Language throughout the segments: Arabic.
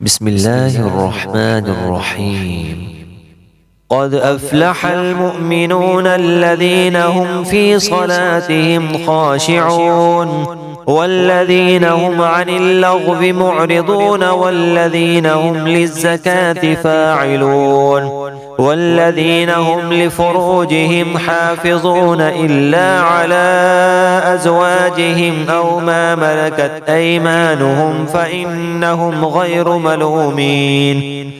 بسم الله الرحمن الرحيم. قد أفلح المؤمنون الذين هم في صلاتهم خاشعون والذين هم عن اللغو معرضون والذين هم للزكاة فاعلون والذين هم لفروجهم حافظون إلا على أزواجهم أو ما ملكت أيمانهم فإنهم غير ملومين.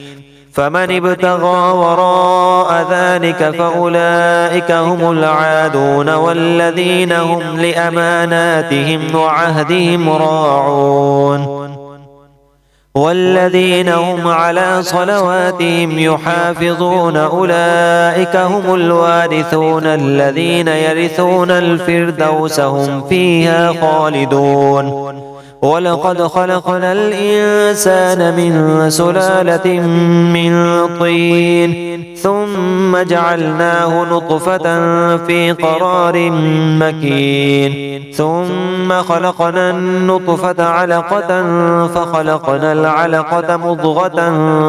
فمن ابتغى وراء ذلك فأولئك هم العادون والذين هم لأماناتهم وعهدهم راعون والذين هم على صلواتهم يحافظون أولئك هم الوارثون الذين يرثون الفردوس هم فيها خالدون. ولقد خلقنا الإنسان من سلالة من طين ثم جعلناه نطفة في قرار مكين ثم خلقنا النطفة علقة فخلقنا العلقة مضغة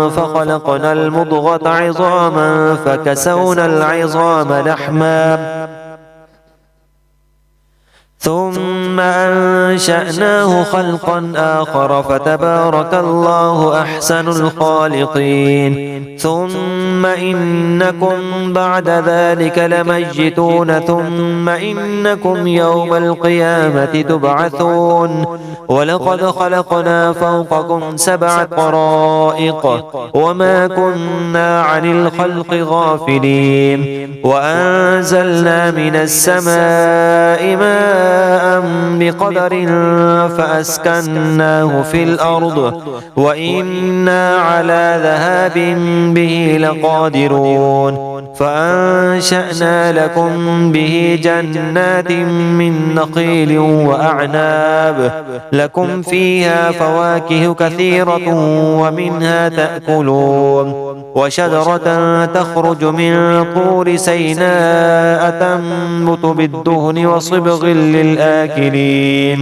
فخلقنا المضغة عظاما فكسونا العظام لحما ثم أنشأناه خلقا آخر فتبارك الله أحسن الخالقين. ثم إنكم بعد ذلك لميتون ثم إنكم يوم القيامة تبعثون. ولقد خلقنا فوقكم 7 طرائق وما كنا عن الخلق غافلين وأنزلنا من السماء ماء بقدر فأسكناه في الأرض وإنا على ذهاب به لقادرون. فأنشأنا لكم به جنات من نخيل وأعناب لكم فيها فواكه كثيرة ومنها تأكلون وشجرة تخرج من طور سيناء تنبت بالدهن وصبغ للآكلين.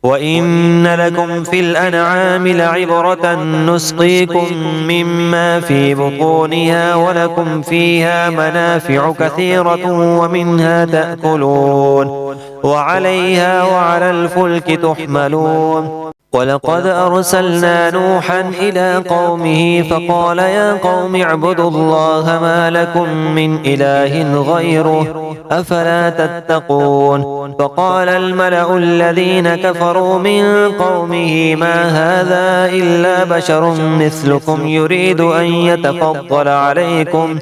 وإن لكم في الأنعام لعبرة نسقيكم مما في بطونها ولكم فيها منافع كثيرة ومنها تأكلون وعليها وعلى الفلك تحملون. ولقد أرسلنا نوحا إلى قومه فقال يا قوم اعبدوا الله ما لكم من إله غيره أفلا تتقون. فقال الملأ الذين كفروا من قومه ما هذا إلا بشر مثلكم يريد أن يتفضل عليكم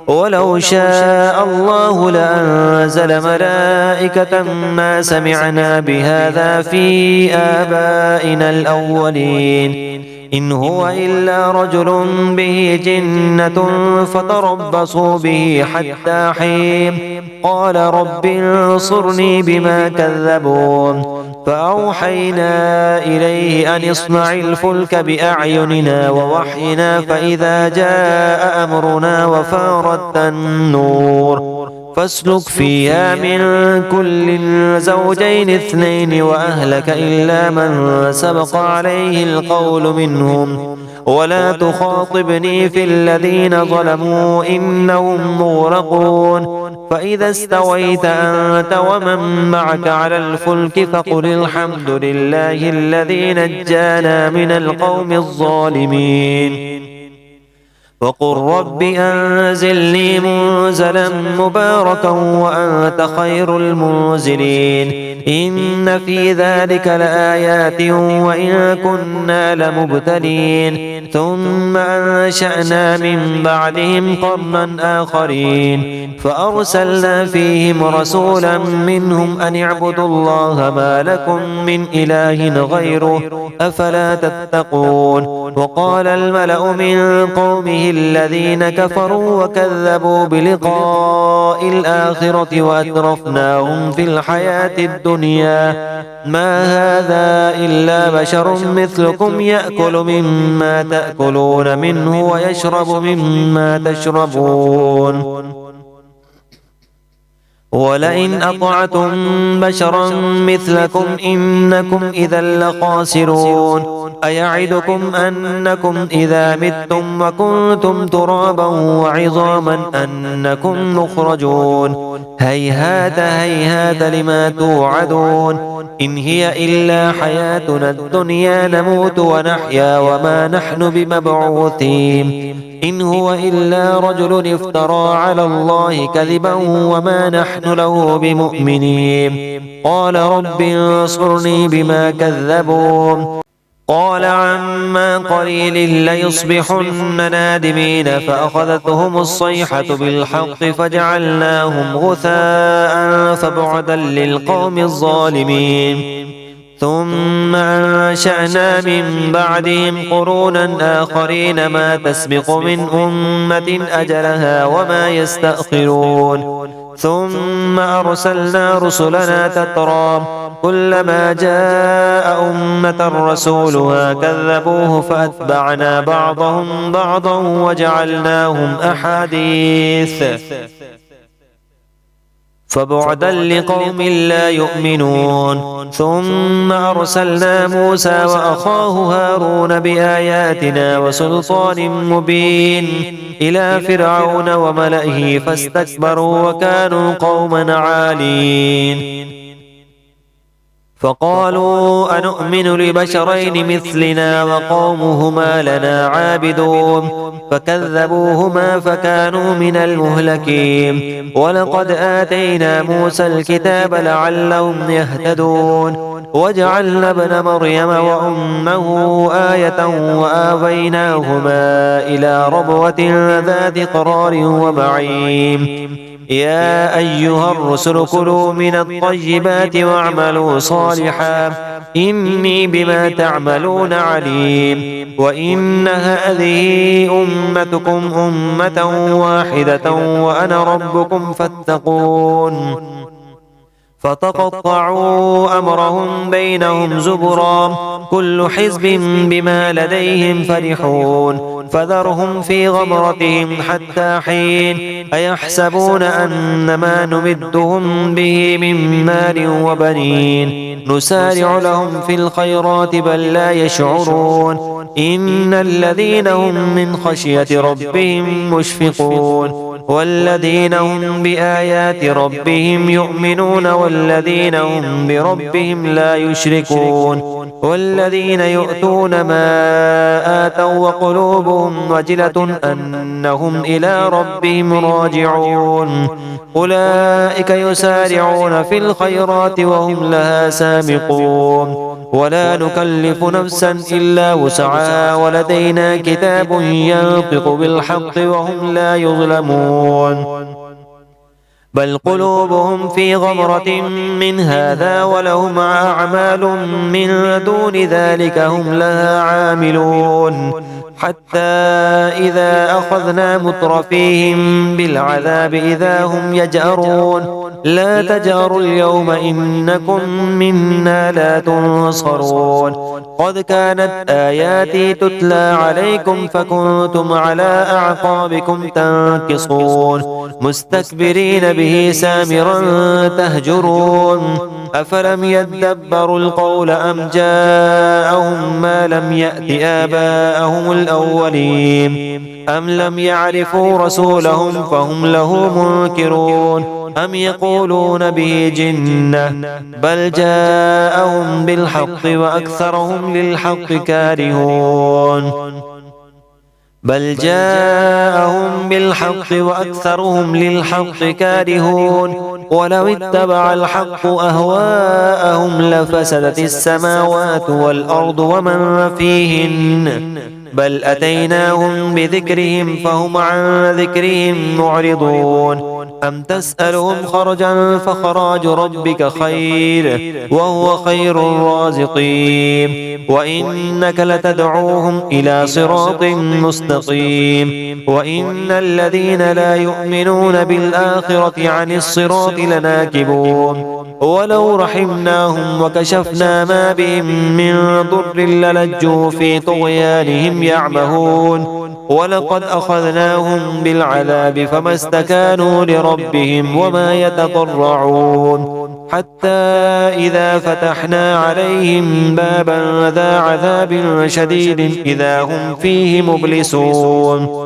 ولو شاء الله لأنزل ملائكة ما سمعنا بهذا في آبائنا الأولين إن هو إلا رجل به جنة فتربصوا به حتى حين. قال رب انصرني بما كذبون. فأوحينا إليه أن اصنع الفلك بأعيننا ووحينا فإذا جاء أمرنا وفارت النور فاسلك فيها من كل زوجين 2 وأهلك إلا من سبق عليه القول منهم ولا تخاطبني في الذين ظلموا إنهم مغرقون. فإذا استويت أنت ومن معك على الفلك فقل الحمد لله الذي نجانا من القوم الظالمين. وقل رب أنزلني منزلا مباركا وأنت خير المنزلين. إن في ذلك لآيات وإن كنا لمبتلين. ثم أنشأنا من بعدهم قرنا آخرين فأرسلنا فيهم رسولا منهم أن اعبدوا الله ما لكم من إله غيره أفلا تتقون. وقال الملأ من قومه الذين كفروا وكذبوا بلقاء الآخرة وأترفناهم في الحياة الدنيا ما هذا إلا بشر مثلكم يأكل مما تأكلون منه ويشرب مما تشربون ولئن أطعتم بشرا مثلكم إنكم إذا لخاسرون أيعدكم أنكم إذا متم وكنتم ترابا وعظاما أنكم مخرجون هيهات هيهات لما توعدون إن هي إلا حياتنا الدنيا نموت ونحيا وما نحن بمبعوثين إن هو إلا رجل افترى على الله كذبا وما نحن له بمؤمنين قال رب انصرني بما كذبون قال عما قليل ليصبحن نادمين فأخذتهم الصيحة بالحق فجعلناهم غثاء فبعدا للقوم الظالمين ثم أنشأنا من بعدهم قرونا آخرين ما تسبق من أمة أجلها وما يستأخرون ثم أرسلنا رسلنا تترى كلما جاء أمة رسولها كذبوه فأتبعنا بعضهم بعضا وجعلناهم أحاديث فبعدا لقوم لا يؤمنون ثم أرسلنا موسى وأخاه هارون بآياتنا وسلطان مبين إلى فرعون وملئه فاستكبروا وكانوا قوما عالين فقالوا أنؤمن لبشرين مثلنا وقومهما لنا عابدون فكذبوهما فكانوا من المهلكين ولقد آتينا موسى الكتاب لعلهم يهتدون وجعلنا ابن مريم وأمه آية وآويناهما إلى ربوة ذات قرار ومعين يا أيها الرسل كلوا من الطيبات واعملوا صالحا إني بما تعملون عليم وإن هذه أمتكم أمة واحدة وأنا ربكم فاتقون فتقطعوا أمرهم بينهم زبرا كل حزب بما لديهم فرحون فذرهم في غمرتهم حتى حين أيحسبون أن ما نمدهم به من مال وبنين نسارع لهم في الخيرات بل لا يشعرون إن الذين هم من خشية ربهم مشفقون والذين هم بآيات ربهم يؤمنون والذين هم بربهم لا يشركون والذين يؤتون ما آتوا وقلوبهم وجلة أنهم إلى ربهم راجعون أولئك يسارعون في الخيرات وهم لها سابقون ولا نكلف نفسا إلا وسعها ولدينا كتاب ينطق بالحق وهم لا يظلمون بل قلوبهم في غمرة من هذا ولهم أعمال من دون ذلك هم لها عاملون حتى إذا أخذنا مترفيهم بالعذاب إذا هم يجأرون لا تجأروا اليوم إنكم منا لا تنصرون قد كانت آياتي تتلى عليكم فكنتم على أعقابكم تنكصون مستكبرين به سامرا تهجرون أفلم يدبروا القول أم جاءهم ما لم يأت آباءهم الأولين أم لم يعرفوا رسولهم فهم له منكرون أم يقولون به جنة بل جاءهم بالحق وأكثرهم للحق كارهون بل جاءهم بالحق وأكثرهم للحق كارهون ولو اتبع الحق أهواءهم لفسدت السماوات والأرض ومن فيهن بل أتيناهم بذكرهم فهم عن ذكرهم معرضون أم تسألهم خرجا فخراج ربك خير وهو خير الرازقين وإنك لتدعوهم إلى صراط مستقيم وإن الذين لا يؤمنون بالآخرة عن الصراط لناكبون ولو رحمناهم وكشفنا ما بهم من ضر للجوا في طغيانهم يعمهون ولقد أخذناهم بالعذاب فما استكانوا لربهم وما يتضرعون حتى إذا فتحنا عليهم بابا ذا عذاب شديد إذا هم فيه مبلسون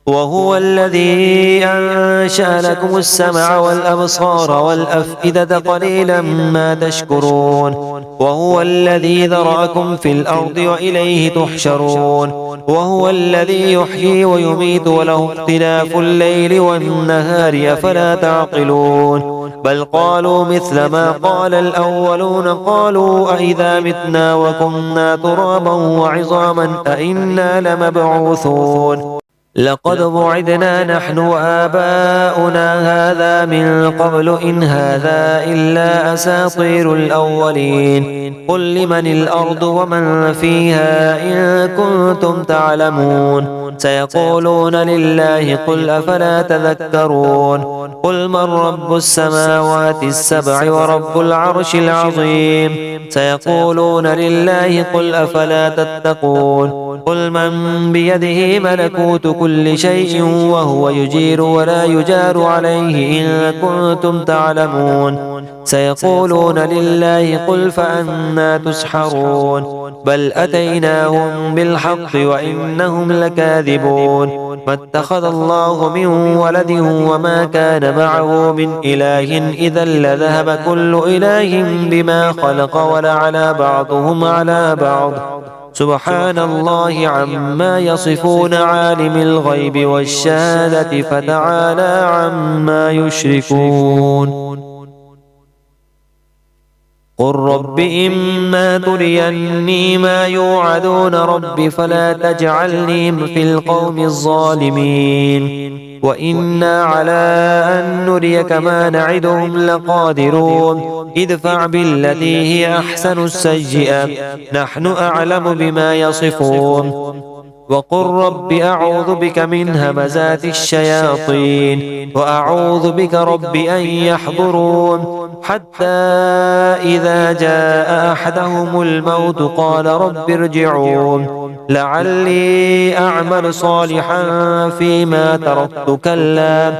وهو الذي أنشأ لكم السمع والأبصار والأفئدة قليلا ما تشكرون وهو الذي ذرأكم في الأرض وإليه تحشرون وهو الذي يحيي ويميت وله اختلاف الليل والنهار أفلا تعقلون بل قالوا مثل ما قال الأولون قالوا أئذا متنا وكنا ترابا وعظاما أئنا لمبعوثون لقد وعدنا نحن وآباؤنا هذا من قبل إن هذا إلا أساطير الأولين قل لمن الأرض ومن فيها إن كنتم تعلمون سيقولون لله قل أفلا تذكرون قل من رب السماوات السبع ورب العرش العظيم سيقولون لله قل أفلا تتقون قل من بيده ملكوت كل شيء وهو يجير ولا يجار عليه إن كنتم تعلمون سيقولون لله قل فأنى تسحرون بل أتيناهم بالحق وإنهم لكاذبون ما اتخذ الله من ولد وما كان معه من إله إذا لذهب كل إله بما خلق ولعلى بعضهم على بعض سبحان الله عما يصفون عالم الغيب والشهادة فتعالى عما يشركون قل رب إما تريني ما يوعدون رب فلا تجعلني في القوم الظالمين وإنا على أن نريك ما نعدهم لقادرون ادفع بالتي هي أحسن السيئة نحن أعلم بما يصفون وقل رب أعوذ بك من همزات الشياطين وأعوذ بك رب أن يحضرون حتى إذا جاء أحدهم الموت قال رب ارجعون لعلي أعمل صالحا فيما تركت كلا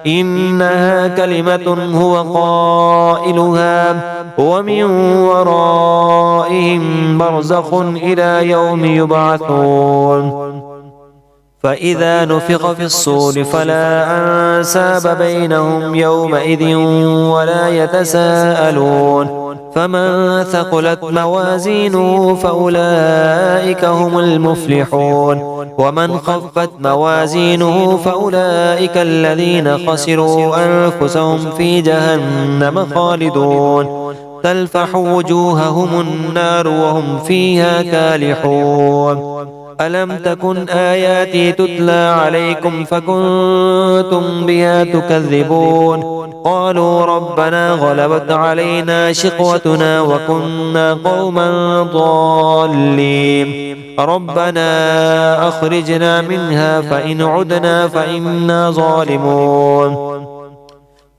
إنها كلمة هو قائلها ومن ورائهم برزخ إلى يوم يبعثون فإذا نفخ في الصور فلا أنساب بينهم يومئذ ولا يتساءلون فمن ثقلت موازينه فأولئك هم المفلحون ومن خفت موازينه فأولئك الذين خسروا أنفسهم في جهنم خالدون تلفح وجوههم النار وهم فيها كالحون ألم تكن آياتي تتلى عليكم فكنتم بها تكذبون قالوا ربنا غلبت علينا شقوتنا وكنا قوما ضالين ربنا أخرجنا منها فإن عدنا فإنا ظالمون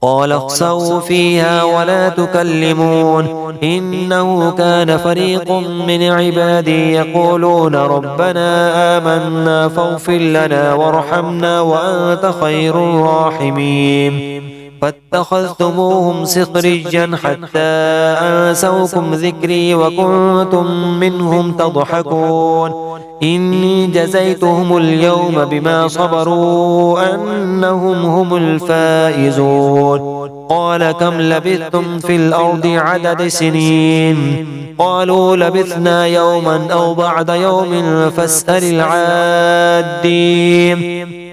قال اخسئوا فيها ولا تكلمون إنه كان فريق من عبادي يقولون ربنا آمنا فاغفر لنا وارحمنا وأنت خير الراحمين فاتخذتموهم سخريا حتى أنسوكم ذكري وكنتم منهم تضحكون إني جزيتهم اليوم بما صبروا أنهم هم الفائزون قال كم لبثتم في الأرض عدد سنين قالوا لبثنا يوما أو بعد يوم فاسأل العادين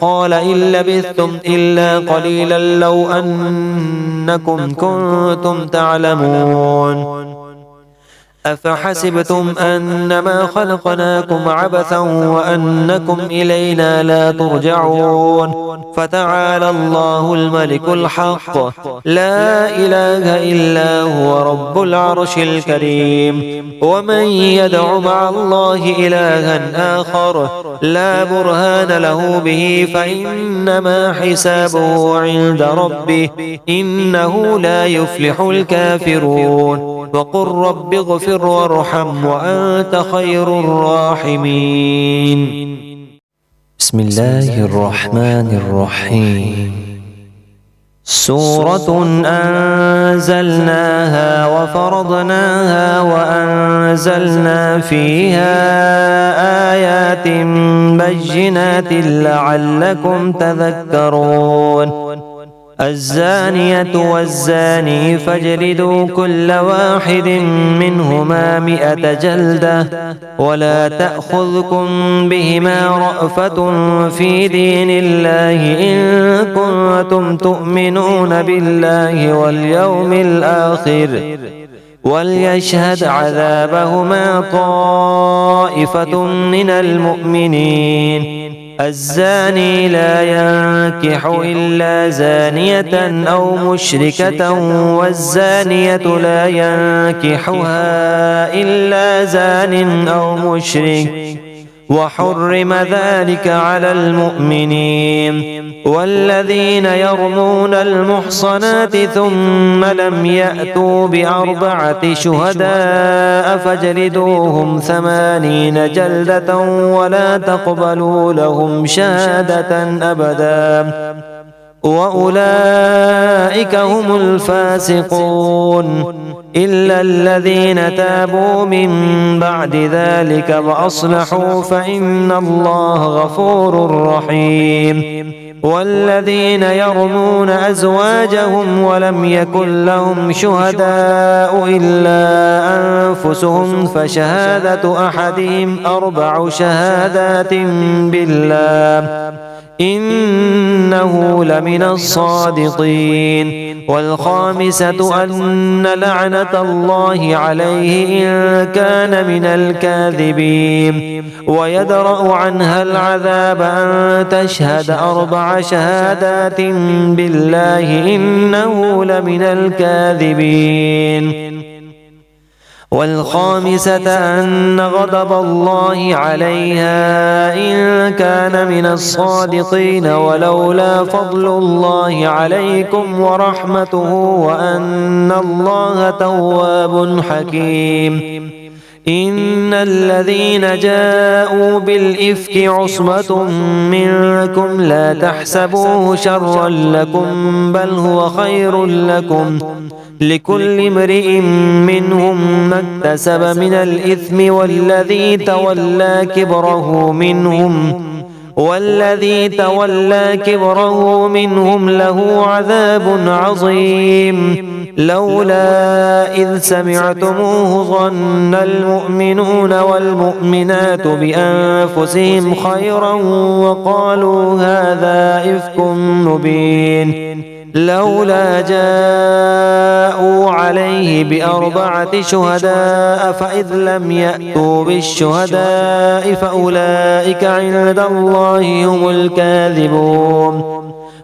قال إن لبثتم إلا قليلا لو أنكم كنتم تعلمون أفحسبتم أنما خلقناكم عبثا وأنكم إلينا لا ترجعون فتعالى الله الملك الحق لا إله إلا هو رب العرش الكريم ومن يدع مع الله إلها آخر لا برهان له به فإنما حسابه عند ربه إنه لا يفلح الكافرون وقل رب اغفر وارحم وأنت خير الراحمين بسم الله الرحمن الرحيم. سورة أنزلناها وفرضناها وأنزلنا فيها آيات بينات لعلكم تذكرون. الزانية والزاني فاجلدوا كل واحد منهما 100 جلدة ولا تأخذكم بهما رأفة في دين الله إن كنتم تؤمنون بالله واليوم الآخر وليشهد عذابهما طائفة من المؤمنين. الزاني لا ينكح إلا زانية أو مشركة والزانية لا ينكحها إلا زان أو مشرك وحرم ذلك على المؤمنين. والذين يرمون المحصنات ثم لم يأتوا ب4 شهداء فاجلدوهم 80 جلدة ولا تقبلوا لهم شهادة أبدا وأولئك هم الفاسقون إلا الذين تابوا من بعد ذلك وأصلحوا فإن الله غفور رحيم. والذين يرمون أزواجهم ولم يكن لهم شهداء إلا أنفسهم فشهادة أحدهم 4 شهادات بالله إنه لمن الصادقين. والخامسة أن لعنة الله عليه إن كان من الكاذبين. ويدرأ عنها العذاب أن تشهد 4 شهادات بالله إنه لمن الكاذبين. والخامسة أن غضب الله عليها إن كان من الصادقين ولولا فضل الله عليكم ورحمته وأن الله تواب حكيم. إن الذين جاءوا بالإفك عصبة منكم لا تحسبوه شرا لكم بل هو خير لكم لكل امرئ منهم ما اكتسب من الإثم والذي تولى كبره منهم له عذاب عظيم. لولا إذ سمعتموه ظن المؤمنون والمؤمنات بأنفسهم خيرا وقالوا هذا إفك مبين. لولا جاءوا عليه ب4 شهداء فإذ لم يأتوا بالشهداء فأولئك عند الله هم الكاذبون.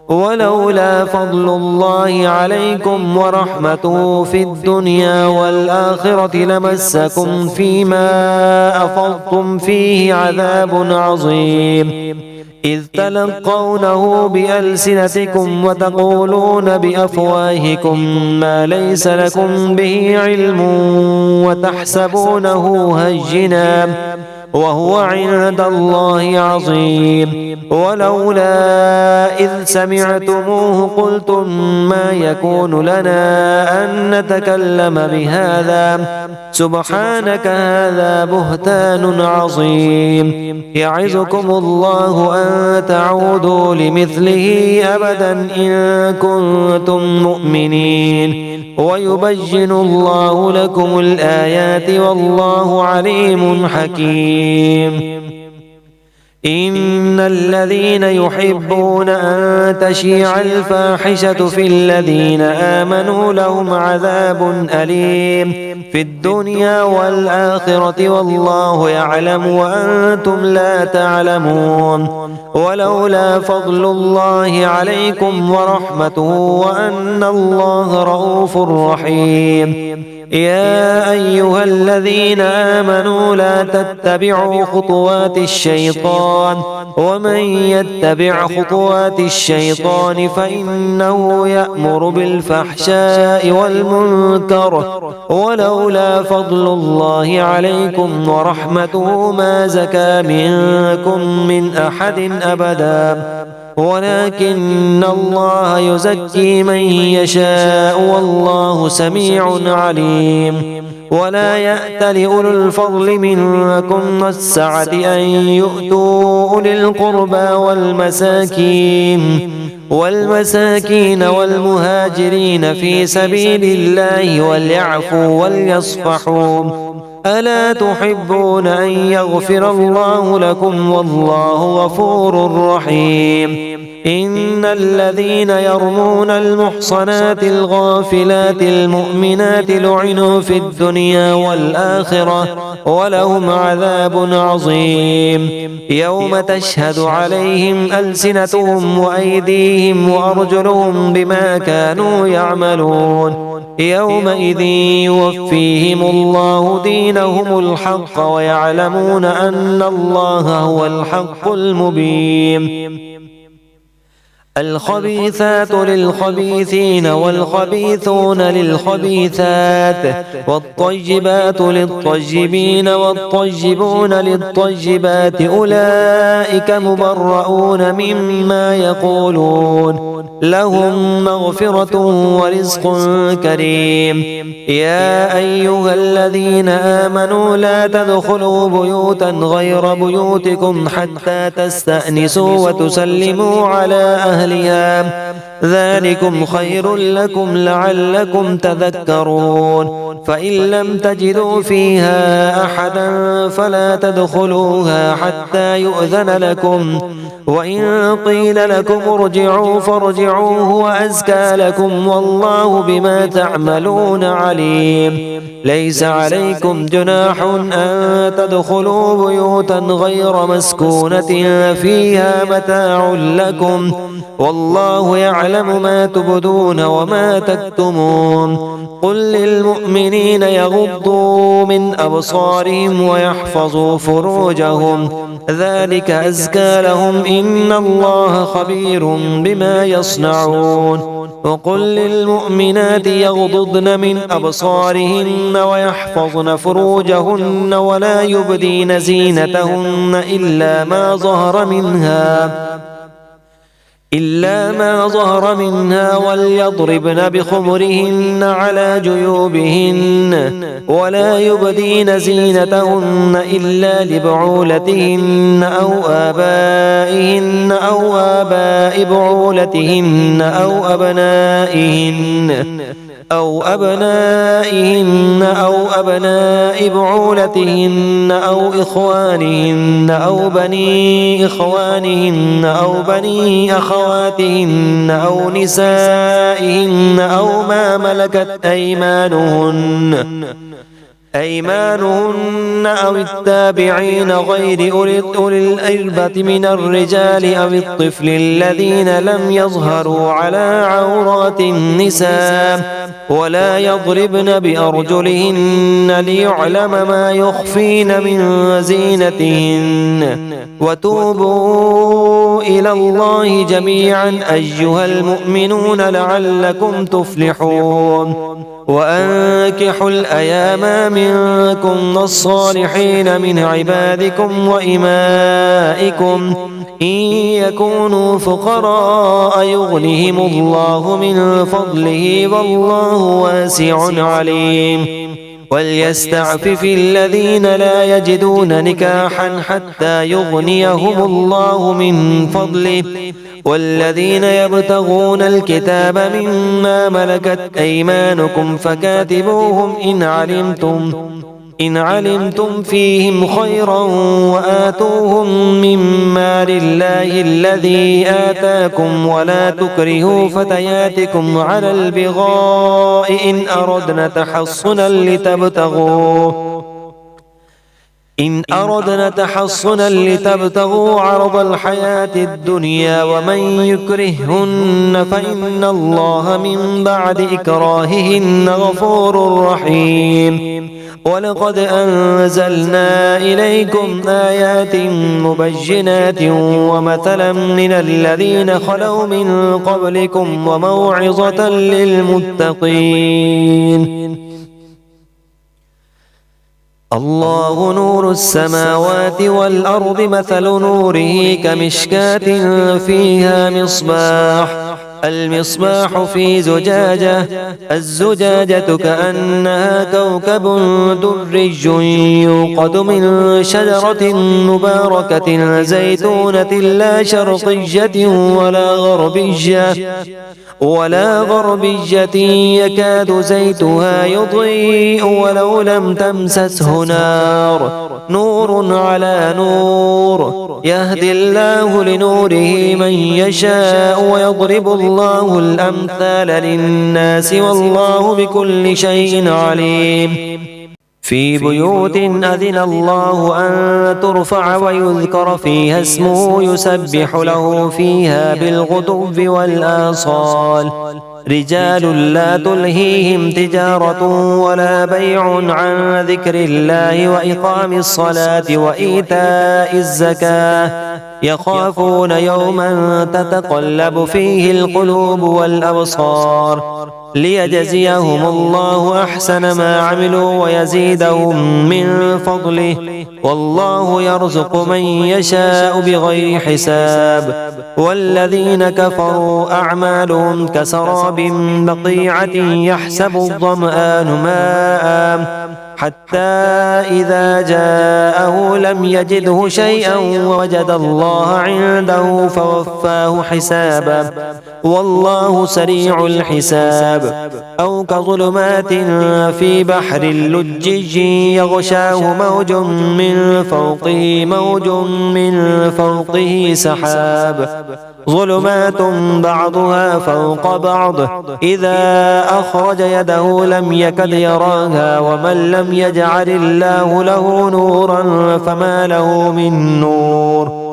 ولولا فضل الله عليكم ورحمته في الدنيا والآخرة لمسكم فيما أفضتم فيه عذاب عظيم. إذ تلقونه بألسنتكم وتقولون بأفواهكم ما ليس لكم به علم وتحسبونه هينا وهو عند الله عظيم. ولولا إذ سمعتموه قلتم ما يكون لنا أن نتكلم بهذا سبحانك هذا بهتان عظيم. يعظكم الله أن تعودوا لمثله أبدا إن كنتم مؤمنين ويبين الله لكم الآيات والله عليم حكيم. إن الذين يحبون أن تشيع الفاحشة في الذين آمنوا لهم عذاب أليم في الدنيا والآخرة والله يعلم وأنتم لا تعلمون. ولولا فضل الله عليكم ورحمته وأن الله رؤوف رحيم يا أيها الذين آمنوا لا تتبعوا خطوات الشيطان ومن يتبع خطوات الشيطان فإنه يأمر بالفحشاء والمنكر ولولا فضل الله عليكم ورحمته ما زكى منكم من أحد أبدا ولكن الله يزكي من يشاء والله سميع عليم ولا يأت لأولو الفضل منكم والسعة أن يؤتوا أولي القربى والمساكين والمهاجرين في سبيل الله وليعفوا وليصفحوا ألا تحبون أن يغفر الله لكم والله غفور رحيم إن الذين يرمون المحصنات الغافلات المؤمنات لعنوا في الدنيا والآخرة ولهم عذاب عظيم يوم تشهد عليهم ألسنتهم وأيديهم وأرجلهم بما كانوا يعملون يومئذ يوفيهم الله دينهم الحق ويعلمون أن الله هو الحق المبين الخبيثات للخبيثين والخبيثون للخبيثات والطيبات للطيبين والطيبون للطيبات أولئك مبرؤون مما يقولون لهم مغفرة ورزق كريم يا أيها الذين آمنوا لا تدخلوا بيوتا غير بيوتكم حتى تستأنسوا وتسلموا على أهلها ذلكم خير لكم لعلكم تذكرون فإن لم تجدوا فيها أحدا فلا تدخلوها حتى يؤذن لكم وإن قيل لكم ارجعوا فارجعوا هو أزكى لكم والله بما تعملون عليم ليس عليكم جناح أن تدخلوا بيوتا غير مسكونة فيها متاع لكم والله يعلم ما تبدون وما تكتمون قل للمؤمنين يغضوا من أبصارهم ويحفظوا فروجهم ذلك أزكى لهم إن الله خبير بما يصنعون وقل للمؤمنات يغضضن من أبصارهن ويحفظن فروجهن ولا يبدين زينتهن إلا ما ظهر منها وليضربن بخمرهن على جيوبهن ولا يبدين زينتهن إلا لبعولتهن أو آباء بعولتهن أو أبنائهن أو أبناء بعولتهن أو إخوانهن أو بني إخوانهن أو بني أخواتهن أو نسائهن أو ما ملكت أيمانهن أو التابعين غير أولي الإربة من الرجال أو الطفل الذين لم يظهروا على عورات النساء ولا يضربن بأرجلهن ليعلم ما يخفين من زينتهن وتوبوا إلى الله جميعا أيها المؤمنون لعلكم تفلحون وأنكحوا الأيام منكم والصالحين من عبادكم وإمائكم إن يكونوا فقراء يغنهم الله من فضله والله واسع عليم وليستعفف الذين لا يجدون نكاحا حتى يغنيهم الله من فضله والذين يبتغون الكتاب مما ملكت أيمانكم فكاتبوهم إن علمتم فيهم خيرا وآتوهم من مال الله الذي آتاكم ولا تكرهوا فتياتكم على البغاء إن أردنا تحصنا إن أردنا تحصنا لتبتغوا عرض الحياة الدنيا ومن يكرههن فإن الله من بعد إكراههن غفور رحيم. ولقد أنزلنا إليكم آيات مبينات ومثلا من الذين خلوا من قبلكم وموعظة للمتقين. الله نور السماوات والأرض مثل نوره كمشكاة فيها مصباح، المصباح في زجاجة، الزجاجة كأنها كوكب دري يوقد من شجرة مباركة زيتونة لا شرقية ولا غربية يكاد زيتها يضيء ولو لم تمسسه نار، نور على نور، يهدي الله لنوره من يشاء ويضرب الله الأمثال للناس والله بكل شيء عليم. في بيوت أذن الله أن ترفع ويذكر فيها اسمه يسبح له فيها بالغدو والآصال، رجال لا تلهيهم تجارة ولا بيع عن ذكر الله وإقام الصلاة وإيتاء الزكاة، يخافون يوما تتقلب فيه القلوب والأبصار، ليجزيهم الله أحسن ما عملوا ويزيدهم من فضله، والله يرزق من يشاء بغير حساب. والذين كفروا أعمالهم كسراب بقيعة يحسب الظمآن ماء حتى إذا جاءه لم يجده شيئا ووجد الله عنده فوفاه حسابه، والله سريع الحساب. أو كظلمات في بحر لجج يغشاه موج من فوقه سحاب، ظلمات بعضها فوق بعض إذا أخرج يده لم يكد يراها، ومن لم يجعل الله له نورا فما له من نور.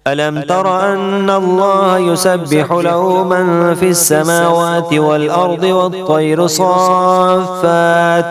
ألم تر أن الله يسبح له من في السماوات والأرض والطير صافات،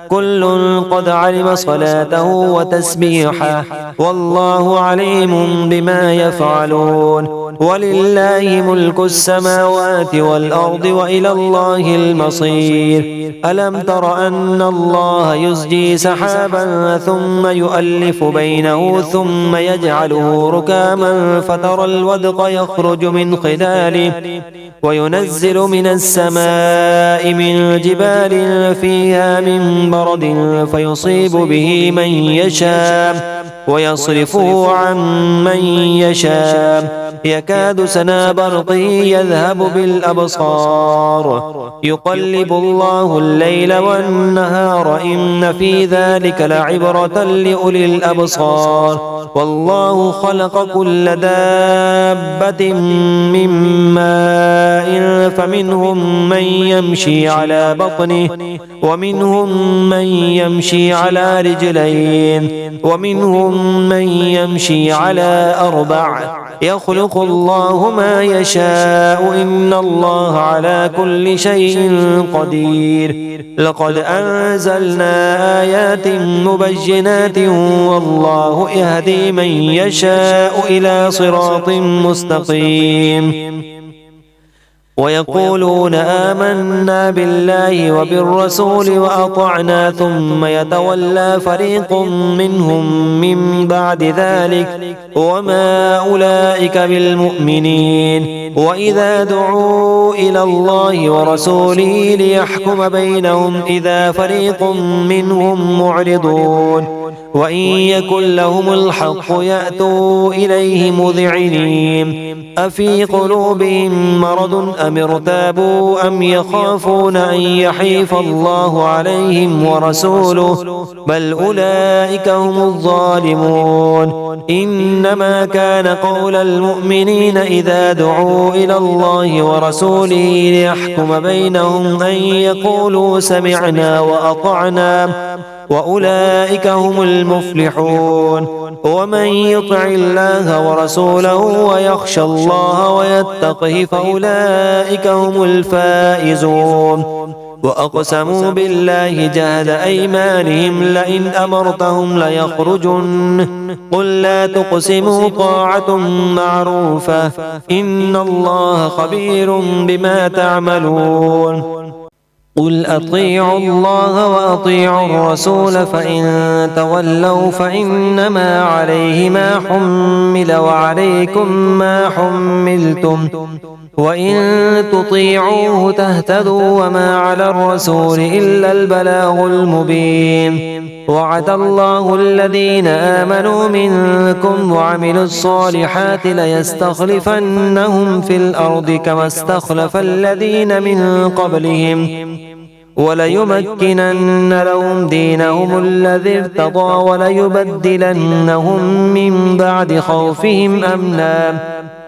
كل قد علم صلاته وتسبيحه، والله عليم بما يفعلون. ولله ملك السماوات والأرض وإلى الله المصير. ألم تر أن الله يزجي سحابا ثم يؤلف بينه ثم يجعله ركاما فترى الودق يخرج من خلاله، وينزل من السماء من جبال فيها من برد فيصيب به من يشاء ويصرفه عن من يشاء، يكاد سنا برقه يذهب بالأبصار، يقلب الله الليل والنهار إن في ذلك لعبرة لأولي الأبصار. والله خلق كل دابة من ماء فمنهم من يمشي على بطنه ومنهم من يمشي على رجلين ومنهم من يمشي على أربع، يخلق الله ما يشاء إن الله على كل شيء قدير. لقد أنزلنا آيات مبينات والله يهدي من يشاء إلى صراط مستقيم. ويقولون آمنا بالله وبالرسول وأطعنا ثم يتولى فريق منهم من بعد ذلك وما أولئك بالمؤمنين. وإذا دعوا إلى الله ورسوله ليحكم بينهم إذا فريق منهم معرضون، وإن يكن لهم الحق يأتوا إليه مذعنين. أفي قلوبهم مرض أم ارتابوا أم يخافون أن يحيف الله عليهم ورسوله، بل أولئك هم الظالمون. إنما كان قول المؤمنين إذا دعوا إلى الله ورسوله ليحكم بينهم أن يقولوا سمعنا وأطعنا وأولئك هم المفلحون. ومن يطع الله ورسوله ويخشى الله ويتقه فأولئك هم الفائزون. وأقسموا بالله جهد أيمانهم لئن أمرتهم ليخرجن قل لا تقسموا طاعة معروفة إن الله خبير بما تعملون. قل أطيعوا الله وأطيعوا الرسول فإن تولوا فإنما عليه ما حمل وعليكم ما حملتم وإن تطيعوه تهتدوا وما على الرسول إلا البلاغ المبين. وعد الله الذين آمنوا منكم وعملوا الصالحات ليستخلفنهم في الأرض كما استخلف الذين من قبلهم وليمكنن لهم دينهم الذي ارتضى وليبدلنهم من بعد خوفهم أمنا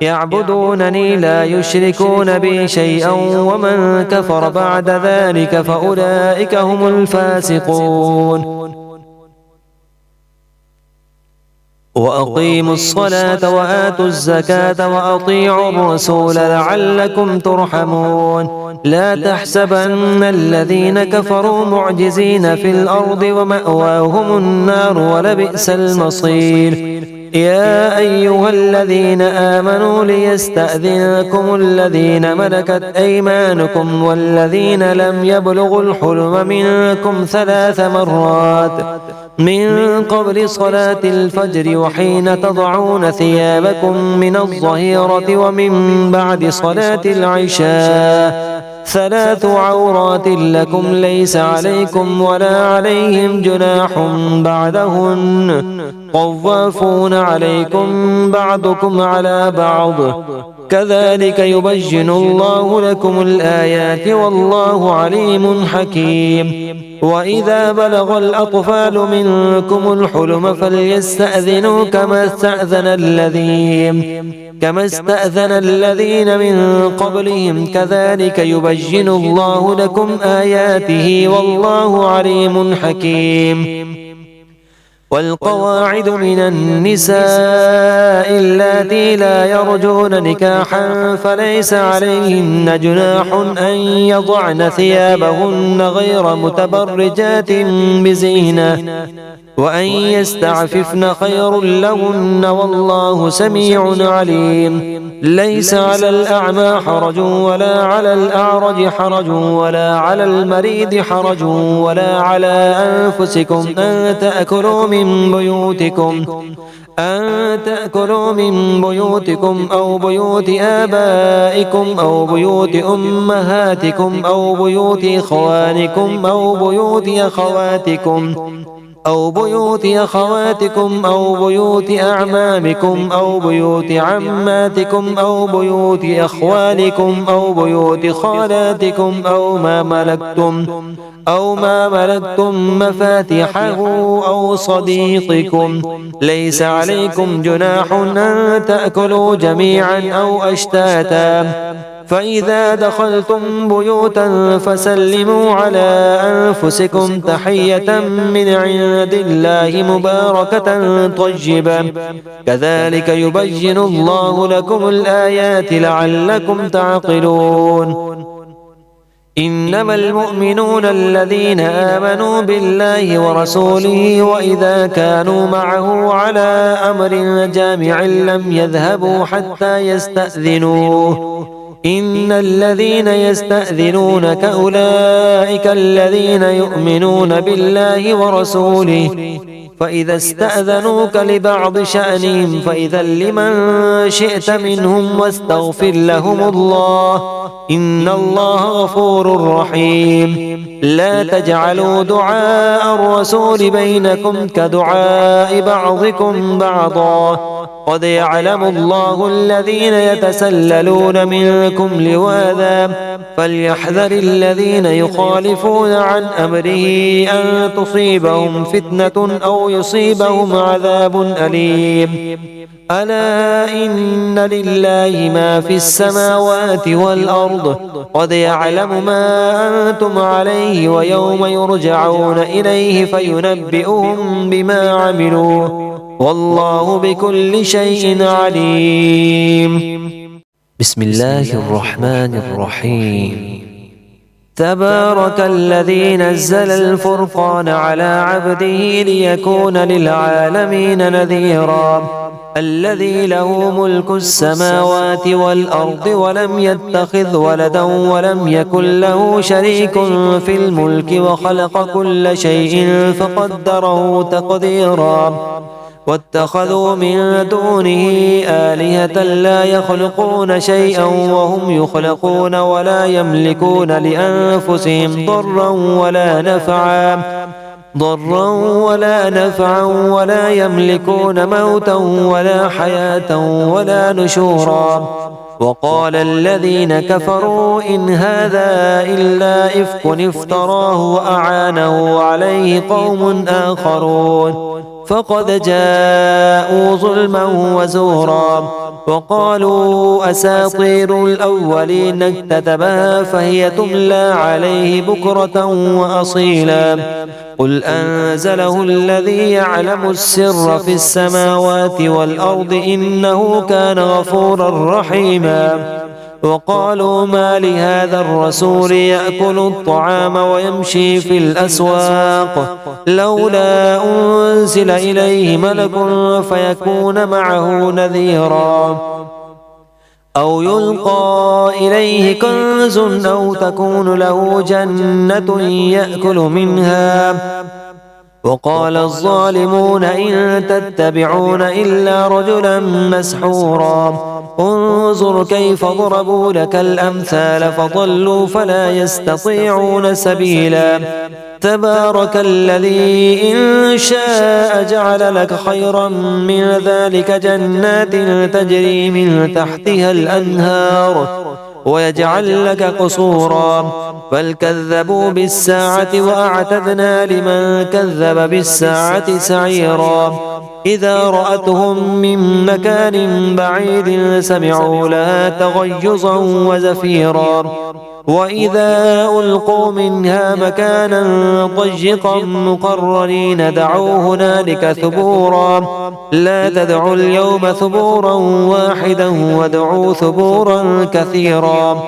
يعبدونني لا يشركون بي شيئا ومن كفر بعد ذلك فأولئك هم الفاسقون. وأقيموا الصلاة وآتوا الزكاة وأطيعوا الرسول لعلكم ترحمون. لا تحسبن الذين كفروا معجزين في الأرض ومأواهم النار ولبئس المصير. يا أيها الذين آمنوا ليستأذنكم الذين ملكت أيمانكم والذين لم يبلغوا الحلم منكم 3 مرات من قبل صلاة الفجر وحين تضعون ثيابكم من الظهيرة ومن بعد صلاة العشاء 3 عورات لكم ليس عليكم ولا عليهم جناح بعدهن طوافون عليكم بعضكم على بعض كذلك يبين الله لكم الآيات والله عليم حكيم. وإذا بلغ الأطفال منكم الحلم فليستأذنوا كما استأذن الذين من قبلهم كذلك يبين الله لكم آياته والله عليم حكيم. والقواعد من النساء اللاتي لا يرجون نكاحا فليس عليهن جناح أن يضعن ثيابهن غير متبرجات بزينة وأن يستعففن خير لهن والله سميع عليم. ليس على الأعمى حرج ولا على الأعرج حرج ولا على المريض حرج ولا على أنفسكم أن تأكلوا من بيوتكم أو بيوت آبائكم أو بيوت أمهاتكم أو بيوت إخوانكم أو بيوت أخواتكم أو بيوت أعمامكم أو بيوت عماتكم أو بيوت أخوالكم أو بيوت خالاتكم أو ما ملكتم مفاتحه أو صديقكم. ليس عليكم جناح أن تأكلوا جميعا أو أشتاتا. فإذا دخلتم بيوتا فسلموا على أنفسكم تحية من عند الله مباركة طيبة كذلك يبين الله لكم الآيات لعلكم تعقلون. إنما المؤمنون الذين آمنوا بالله ورسوله وإذا كانوا معه على أمر جامع لم يذهبوا حتى يستأذنوه. إن الذين يستأذنونك أولئك الذين يؤمنون بالله ورسوله فإذا استأذنوك لبعض شأنهم فإذن لمن شئت منهم واستغفر لهم الله إن الله غفور رحيم. لا تجعلوا دعاء الرسول بينكم كدعاء بعضكم بعضا قد يعلم الله الذين يتسللون منكم لواذا فليحذر الذين يخالفون عن أمره أن تصيبهم فتنة أو يصيبهم عذاب أليم ألا إن لله ما في السماوات والأرض قد يعلم ما أنتم عليه ويوم يرجعون إليه فينبئهم بما عملوا والله بكل شيء عليم. بسم الله الرحمن الرحيم. تبارك الذي نزل الفرقان على عبده ليكون للعالمين نذيرا الذي له ملك السماوات والأرض ولم يتخذ ولدا ولم يكن له شريك في الملك وخلق كل شيء فقدره تقديرا واتخذوا من دونه آلهة لا يخلقون شيئا وهم يخلقون ولا يملكون لأنفسهم ضرا ولا نفعا ولا يملكون موتا ولا حياة ولا نشورا وقال الذين كفروا إن هذا إلا إفك افتراه وأعانه عليه قوم آخرون فقد جاءوا ظلما وزورا وقالوا أساطير الأولين اكتتبها فهي تملى عليه بكرة وأصيلا قل أنزله الذي يعلم السر في السماوات والأرض إنه كان غفورا رحيما وقالوا ما لهذا الرسول يأكل الطعام ويمشي في الأسواق لولا أنزل إليه ملك فيكون معه نذيرا أو يلقى إليه كنز أو تكون له جنة يأكل منها وقال الظالمون إن تتبعون إلا رجلا مسحورا انظر كيف ضربوا لك الأمثال فضلوا فلا يستطيعون سبيلا تبارك الذي إن شاء جعل لك خيرا من ذلك جنات تجري من تحتها الأنهار ويجعل لك قصورا بل كذبوا بالساعة وأعتدنا لمن كذب بالساعة سعيرا إذا رأتهم من مكان بعيد سمعوا لها تغيظا وزفيرا وإذا ألقوا منها مكانا ضيقا مقرنين دعوا هنالك ثبورا لا تدعوا اليوم ثبورا واحدا وادعوا ثبورا كثيرا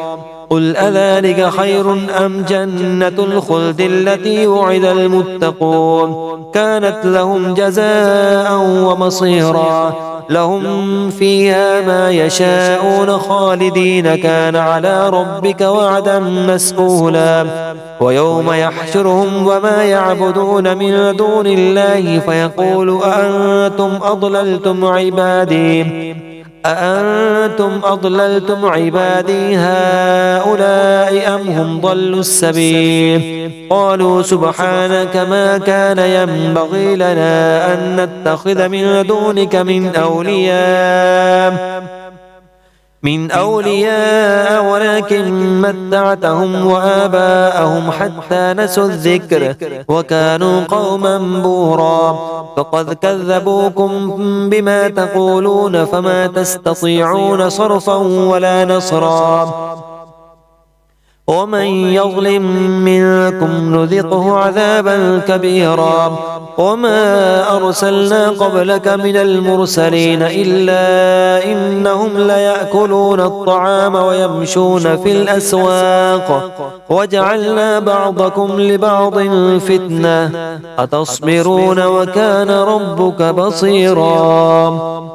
قل أذلك خير أم جنة الخلد التي وعد المتقون كانت لهم جزاء ومصيرا لهم فيها ما يشاءون خالدين كان على ربك وعدا مسئولا ويوم يحشرهم وما يعبدون من دون الله فيقول أأنتم أضللتم عبادي هؤلاء أم هم ضلوا السبيل قالوا سبحانك ما كان ينبغي لنا أن نتخذ من دونك من أولياء ولكن متعتهم وآباءهم حتى نسوا الذكر وكانوا قوما بورا فقد كذبوكم بما تقولون فما تستطيعون صرفا ولا نصرا ومن يظلم منكم نذقه عذابا كبيرا وما أرسلنا قبلك من المرسلين إلا إنهم ليأكلون الطعام ويمشون في الأسواق وجعلنا بعضكم لبعض فتنة أتصبرون وكان ربك بصيرا.